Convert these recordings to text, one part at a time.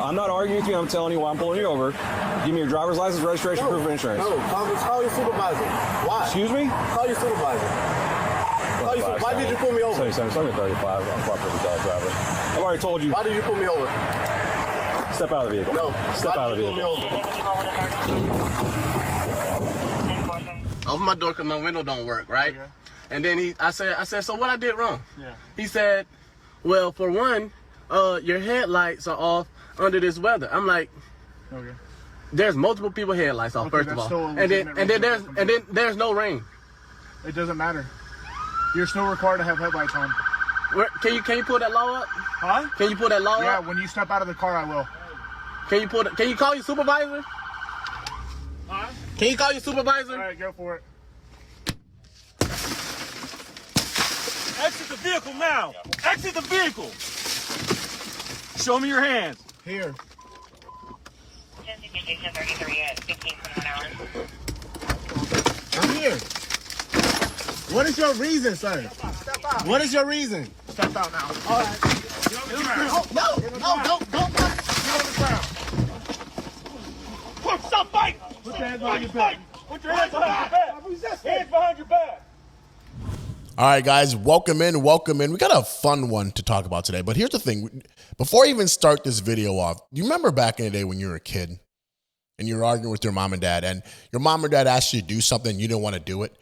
I'm not arguing with you. I'm telling you why I'm pulling you over. Give me your driver's license, registration, proof of insurance. No, call your supervisor. Why? Excuse me? Call your supervisor. Why did you pull me over? 77, 35. I'm cooperative with dog driver. I've already told you. Why did you pull me over? Step out of the vehicle. No. Step out of the vehicle. Open my door because my window don't work, right? Okay. And then I said, so what I did wrong? Yeah. He said, well, for one, your headlights are off under this weather. I'm like, okay. There's multiple people headlights off, first of all. And then there's no rain. It doesn't matter. You're still required to have headlights on. Can you pull that law up? Huh? Can you pull that law up? Yeah, when you step out of the car, I will. Can you call your supervisor? Huh? Can you call your supervisor? All right, go for it. Exit the vehicle now. Exit the vehicle. Show me your hands. Here. I'm here. What is your reason, sir? Step out. What is your reason? Step out now. All right. No, don't. Get on the ground. Stop fighting. Put your hands behind your back. Put your hands behind your back. Hands behind your back. All right, guys, welcome in. We got a fun one to talk about today. But here's the thing. Before I even start this video off, you remember back in the day when you were a kid and you were arguing with your mom and dad, and your mom or dad asked you to do something and you didn't want to do it?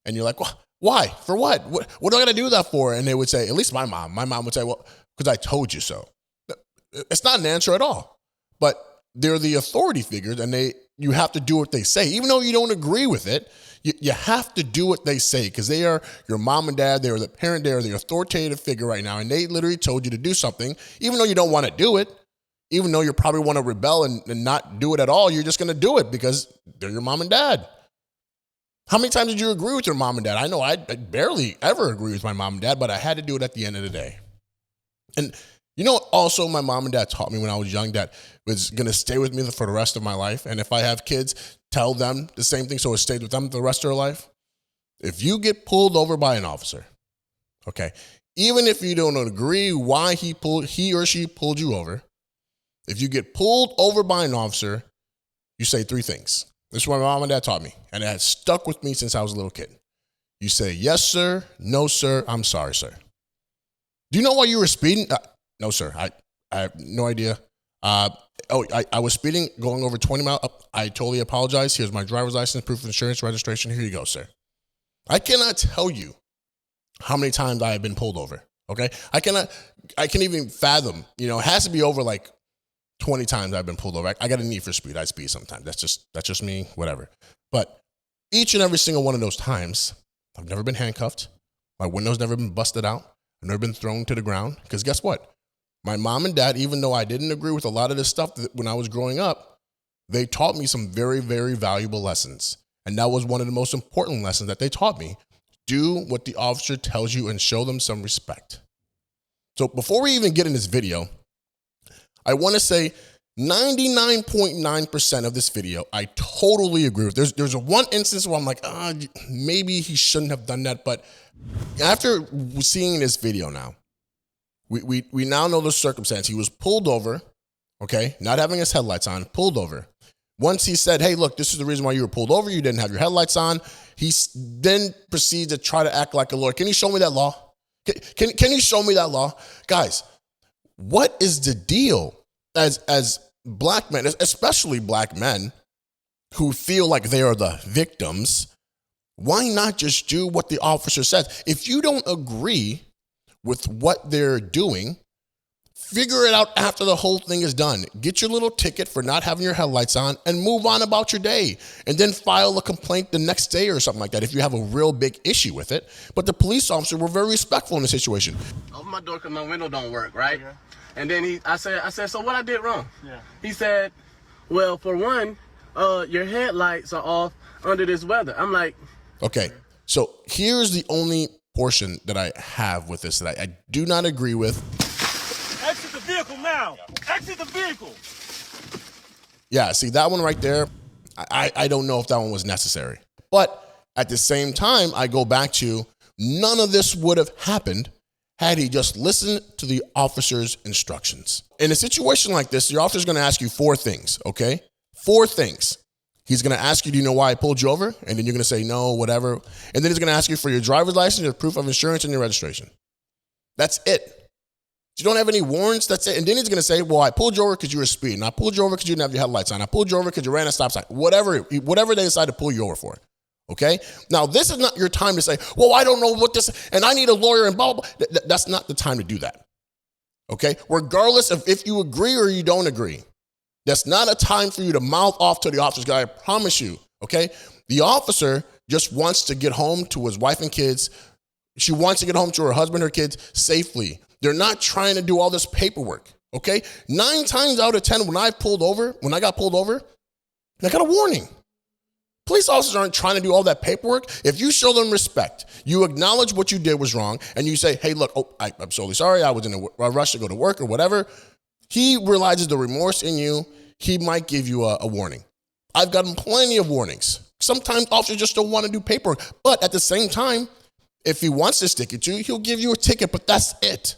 And you're like, well, why? For what? What do I got to do that for? And they would say, at least my mom would say, well, because I told you so. It's not an answer at all. But they're the authority figures, and you have to do what they say. Even though you don't agree with it, you have to do what they say, because they are your mom and dad. They are the parent. They are the authoritative figure right now, and they literally told you to do something, even though you don't want to do it, even though you probably want to rebel and not do it at all. You're just going to do it because they're your mom and dad. How many times did you agree with your mom and dad? I know I barely ever agree with my mom and dad, but I had to do it at the end of the day. And you know what also my mom and dad taught me when I was young that was going to stay with me for the rest of my life? And if I have kids, tell them the same thing so it stays with them the rest of their life. If you get pulled over by an officer, okay, even if you don't agree why he or she pulled you over, if you get pulled over by an officer, you say three things. This is what my mom and dad taught me, and it has stuck with me since I was a little kid. You say, yes, sir. No, sir. I'm sorry, sir. Do you know why you were speeding? No, sir. I have no idea. I was speeding, going over 20 miles. I totally apologize. Here's my driver's license, proof of insurance, registration. Here you go, sir. I cannot tell you how many times I have been pulled over, okay? I can't even fathom, it has to be over like 20 times I've been pulled over. I got a need for speed. I speed sometimes. That's just me, whatever. But each and every single one of those times, I've never been handcuffed. My window's never been busted out. I've never been thrown to the ground. Because guess what? My mom and dad, even though I didn't agree with a lot of this stuff when I was growing up, they taught me some very, very valuable lessons. And that was one of the most important lessons that they taught me. Do what the officer tells you and show them some respect. So before we even get in this video, I want to say 99.9% of this video, I totally agree with. There's one instance where I'm like, maybe he shouldn't have done that. But after seeing this video now, we now know the circumstance. He was pulled over, okay, not having his headlights on, pulled over. Once he said, hey, look, this is the reason why you were pulled over. You didn't have your headlights on. He then proceeds to try to act like a lawyer. Can you show me that law? Can you show me that law? Guys, what is the deal as black men, especially black men who feel like they are the victims? Why not just do what the officer says? If you don't agree with what they're doing, figure it out after the whole thing is done. Get your little ticket for not having your headlights on and move on about your day. And then file a complaint the next day or something like that if you have a real big issue with it. But the police officer were very respectful in the situation. Open my door because my window don't work, right? Okay. And then I said, so what I did wrong? Yeah. He said, well, for one, your headlights are off under this weather. I'm like, okay, so here's the only portion that I have with this that I do not agree with. Exit the vehicle now. Exit the vehicle. Yeah, see that one right there, I don't know if that one was necessary. But at the same time, I go back to none of this would have happened had he just listened to the officer's instructions. In a situation like this, the officer's going to ask you 4 things, okay? 4 things. He's going to ask you, do you know why I pulled you over? And then you're going to say, no, whatever. And then he's going to ask you for your driver's license, your proof of insurance, and your registration. That's it. If you don't have any warrants, that's it. And then he's going to say, well, I pulled you over because you were speeding. I pulled you over because you didn't have your headlights on. I pulled you over because you ran a stop sign. Whatever they decide to pull you over for. Okay? Now, this is not your time to say, well, I don't know what this, and I need a lawyer and blah, blah, blah. That's not the time to do that. Okay? Regardless of if you agree or you don't agree. That's not a time for you to mouth off to the officer. I promise you, okay? The officer just wants to get home to his wife and kids. She wants to get home to her husband, her kids safely. They're not trying to do all this paperwork, okay? 9 times out of 10, when I got pulled over, I got a warning. Police officers aren't trying to do all that paperwork. If you show them respect, you acknowledge what you did was wrong, and you say, hey, look, I'm so sorry, I was in a rush to go to work or whatever. He realizes the remorse in you. He might give you a warning. I've gotten plenty of warnings. Sometimes officers just don't want to do paperwork. But at the same time, if he wants to stick it to you, he'll give you a ticket, but that's it.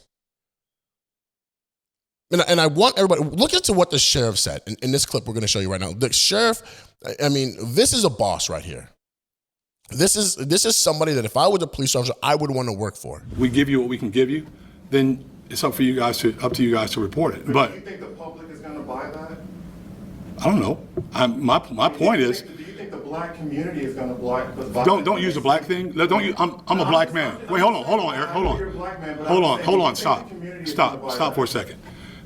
And I want everybody, look into what the sheriff said in this clip we're going to show you right now. The sheriff, I mean, this is a boss right here. This is somebody that if I was a police officer, I would want to work for. We give you what we can give you, then it's up to you guys to report it. But do you think the public is going to buy that? I don't know. My point is, do you think the black community is going to buy that? don't use the black thing. Don't use, I'm a black man. Wait, hold on, Eric, hold on, stop for a second.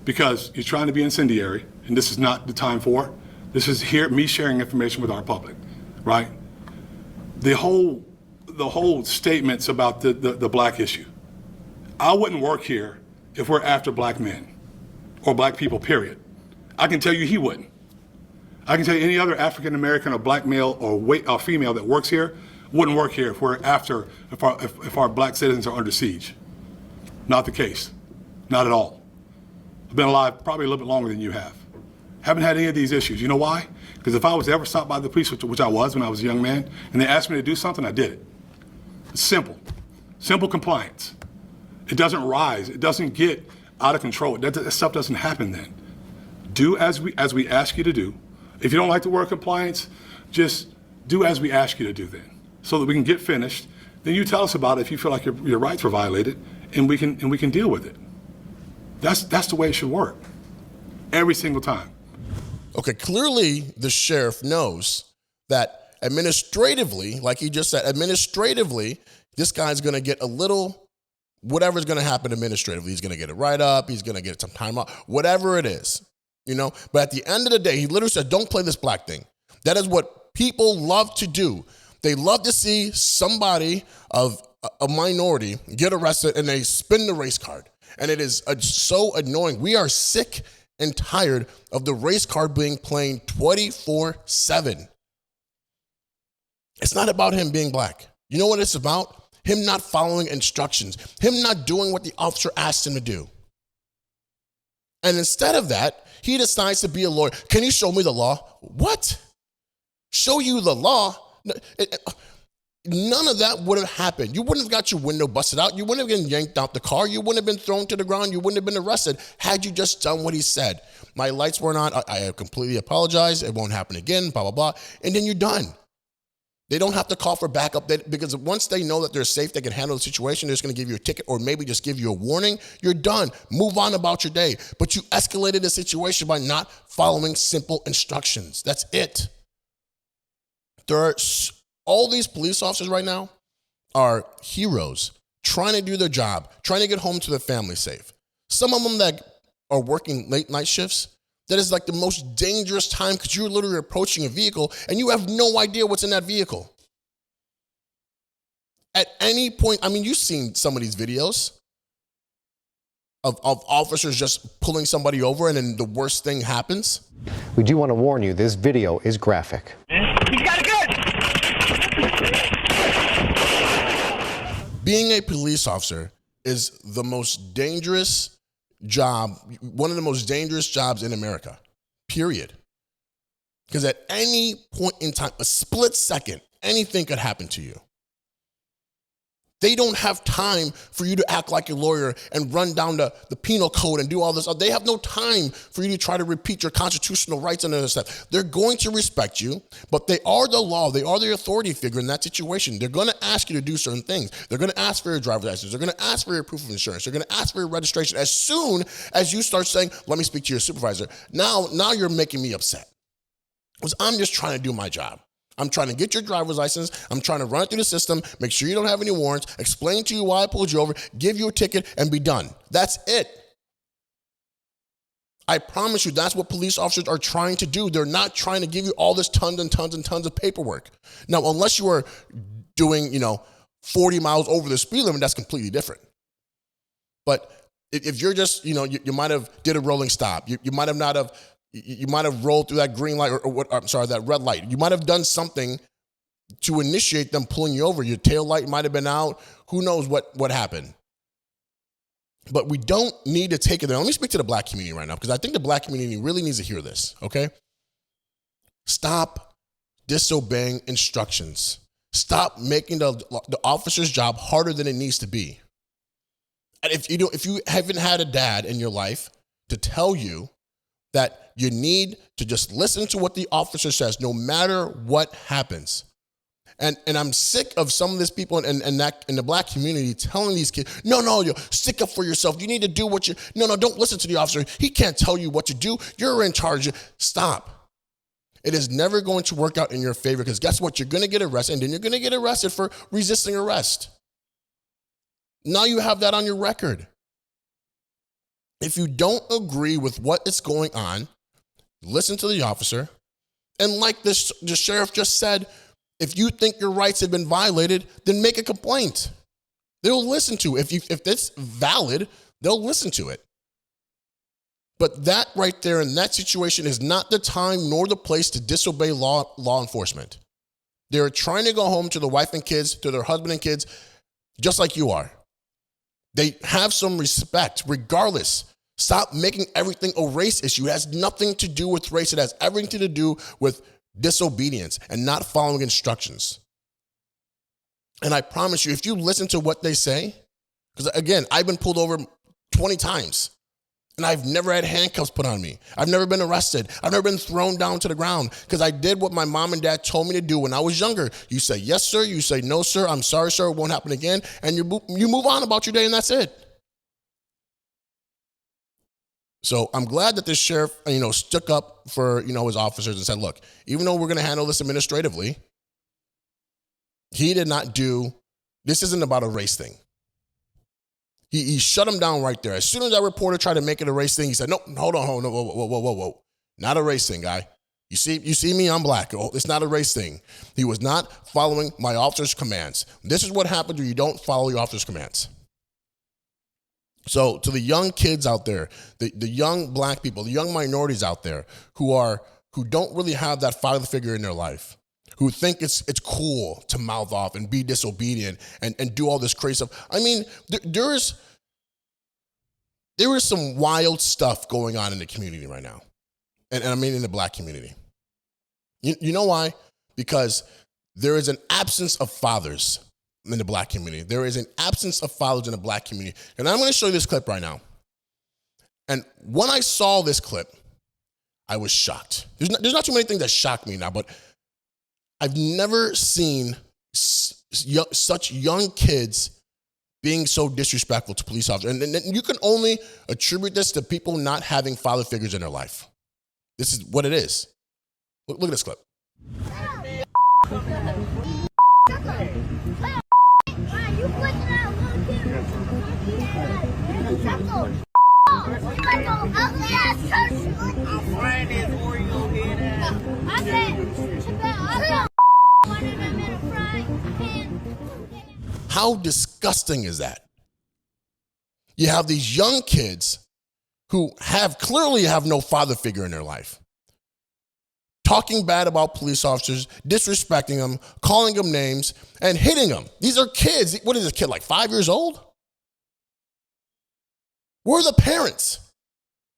Because you're trying to be incendiary, and this is not the time for it. This is me sharing information with our public, right? The whole statements about the black issue. I wouldn't work here if we're after black men or black people, period. I can tell you he wouldn't. I can tell you any other African American or black male or female that works here wouldn't work here if we're after, if our black citizens are under siege. Not the case, not at all. I've been alive probably a little bit longer than you have. Haven't had any of these issues. You know why? Because if I was ever stopped by the police, which I was when I was a young man, and they asked me to do something, I did it. It's simple. Simple compliance. It doesn't rise. It doesn't get out of control. That stuff doesn't happen then. Do as we ask you to do. If you don't like the word compliance, just do as we ask you to do then, so that we can get finished. Then you tell us about it if you feel like your rights were violated, and we can deal with it. That's the way it should work. Every single time. Okay, clearly the sheriff knows that administratively, like he just said, administratively, this guy's going to get a little, whatever's going to happen administratively. He's going to get a write-up. He's going to get some time off, whatever it is, you know. But at the end of the day, he literally said, don't play this black thing. That is what people love to do. They love to see somebody of a minority get arrested and they spin the race card. And it is so annoying. We are sick and tired of the race card being played 24/7. It's not about him being black. You know what it's about? Him not following instructions. Him not doing what the officer asked him to do. And instead of that, he decides to be a lawyer. Can you show me the law? What? Show you the law? None of that would have happened. You wouldn't have got your window busted out. You wouldn't have been yanked out the car. You wouldn't have been thrown to the ground. You wouldn't have been arrested had you just done what he said. My lights weren't on. I completely apologize. It won't happen again, blah, blah, blah. And then you're done. They don't have to call for backup because once they know that they're safe, they can handle the situation, they're just going to give you a ticket or maybe just give you a warning. You're done. Move on about your day. But you escalated the situation by not following simple instructions. That's it. All these police officers right now are heroes trying to do their job, trying to get home to their family safe. Some of them that are working late night shifts, that is like the most dangerous time because you're literally approaching a vehicle and you have no idea what's in that vehicle. At any point, I mean, you've seen some of these videos of officers just pulling somebody over and then the worst thing happens. We do want to warn you, this video is graphic. He's got a gun! Being a police officer is the most dangerous job, one of the most dangerous jobs in America, period. Because at any point in time, a split second, anything could happen to you. They don't have time for you to act like a lawyer and run down the penal code and do all this. They have no time for you to try to repeat your constitutional rights and other stuff. They're going to respect you, but they are the law. They are the authority figure in that situation. They're going to ask you to do certain things. They're going to ask for your driver's license. They're going to ask for your proof of insurance. They're going to ask for your registration. As soon as you start saying, let me speak to your supervisor, now you're making me upset. Because I'm just trying to do my job. I'm trying to get your driver's license. I'm trying to run it through the system, make sure you don't have any warrants, explain to you why I pulled you over, give you a ticket, and be done. That's it. I promise you that's what police officers are trying to do. They're not trying to give you all this tons and tons and tons of paperwork. Now, unless you are doing, 40 miles over the speed limit, that's completely different. But if you're just, you might have did a rolling stop. You might have not have. You might have rolled through that green light that red light. You might have done something to initiate them pulling you over. Your tail light might have been out. Who knows what happened? But we don't need to take it there. Let me speak to the black community right now, because I think the black community really needs to hear this, okay? Stop disobeying instructions. Stop making the officer's job harder than it needs to be. And if you haven't had a dad in your life to tell you that you need to just listen to what the officer says, no matter what happens. And I'm sick of some of these people in the black community telling these kids, no, you stick up for yourself. You need to do what no, don't listen to the officer. He can't tell you what to do. You're in charge. Stop. It is never going to work out in your favor, because guess what? You're going to get arrested, and then you're going to get arrested for resisting arrest. Now you have that on your record. If you don't agree with what is going on, listen to the officer. And like the sheriff just said, if you think your rights have been violated, then make a complaint. They'll listen to it. If it's valid, they'll listen to it. But that right there in that situation is not the time nor the place to disobey law enforcement. They're trying to go home to their wife and kids, to their husband and kids, just like you are. They have some respect regardless. Stop making everything a race issue. It has nothing to do with race. It has everything to do with disobedience and not following instructions. And I promise you, if you listen to what they say, because again, I've been pulled over 20 times and I've never had handcuffs put on me. I've never been arrested. I've never been thrown down to the ground, because I did what my mom and dad told me to do when I was younger. You say, yes, sir. You say, no, sir. I'm sorry, sir. It won't happen again. And you move on about your day, and that's it. So I'm glad that this sheriff, stuck up for, his officers and said, look, even though we're going to handle this administratively, he did not this isn't about a race thing. He shut him down right there. As soon as that reporter tried to make it a race thing, he said, no, hold on, whoa. Not a race thing, guy. You see me, I'm black. Oh, it's not a race thing. He was not following my officer's commands. This is what happens when you don't follow your officer's commands. So to the young kids out there, the young black people, the young minorities out there who don't really have that father figure in their life, who think it's cool to mouth off and be disobedient and do all this crazy stuff. I mean, there is some wild stuff going on in the community right now. And I mean in the black community. You know why? Because there is an absence of fathers in the black community. There is an absence of fathers in the black community. And I'm going to show you this clip right now. And when I saw this clip, I was shocked. There's not too many things that shock me now, but I've never seen such young kids being so disrespectful to police officers. And you can only attribute this to people not having father figures in their life. This is what it is. Look at this clip. How disgusting is that? You have these young kids who clearly have no father figure in their life, talking bad about police officers, disrespecting them, calling them names, and hitting them. These are kids. What is this kid, like 5 years old? Where are the parents?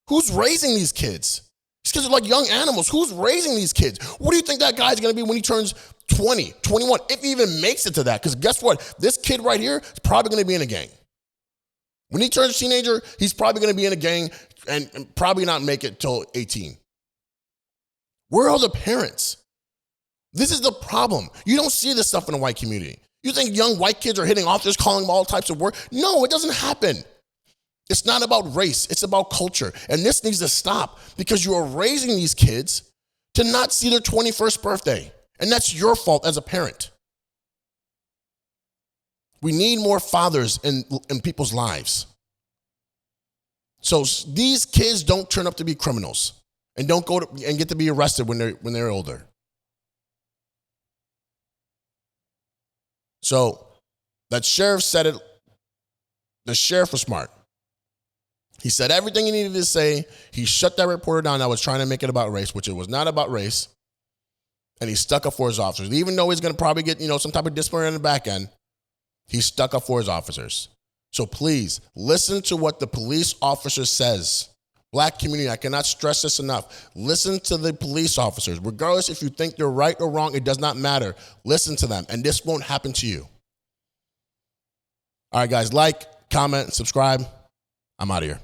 Who's raising these kids? These kids are like young animals. Who's raising these kids? What do you think that guy's going to be when he turns 20, 21, if he even makes it to that. Because guess what? This kid right here is probably going to be in a gang. When he turns a teenager, he's probably going to be in a gang and probably not make it till 18. Where are the parents? This is the problem. You don't see this stuff in the white community. You think young white kids are hitting officers, calling them all types of words? No, it doesn't happen. It's not about race. It's about culture. And this needs to stop because you are raising these kids to not see their 21st birthday. And that's your fault as a parent. We need more fathers in people's lives. So these kids don't turn up to be criminals and don't go to, and get to be arrested when they're older. So that sheriff said it. The sheriff was smart. He said everything he needed to say. He shut that reporter down that was trying to make it about race, which it was not about race. And he stuck up for his officers. Even though he's going to probably get, some type of discipline in the back end, he stuck up for his officers. So please, listen to what the police officer says. Black community, I cannot stress this enough. Listen to the police officers. Regardless if you think they're right or wrong, it does not matter. Listen to them, and this won't happen to you. All right, guys, like, comment, subscribe. I'm out of here.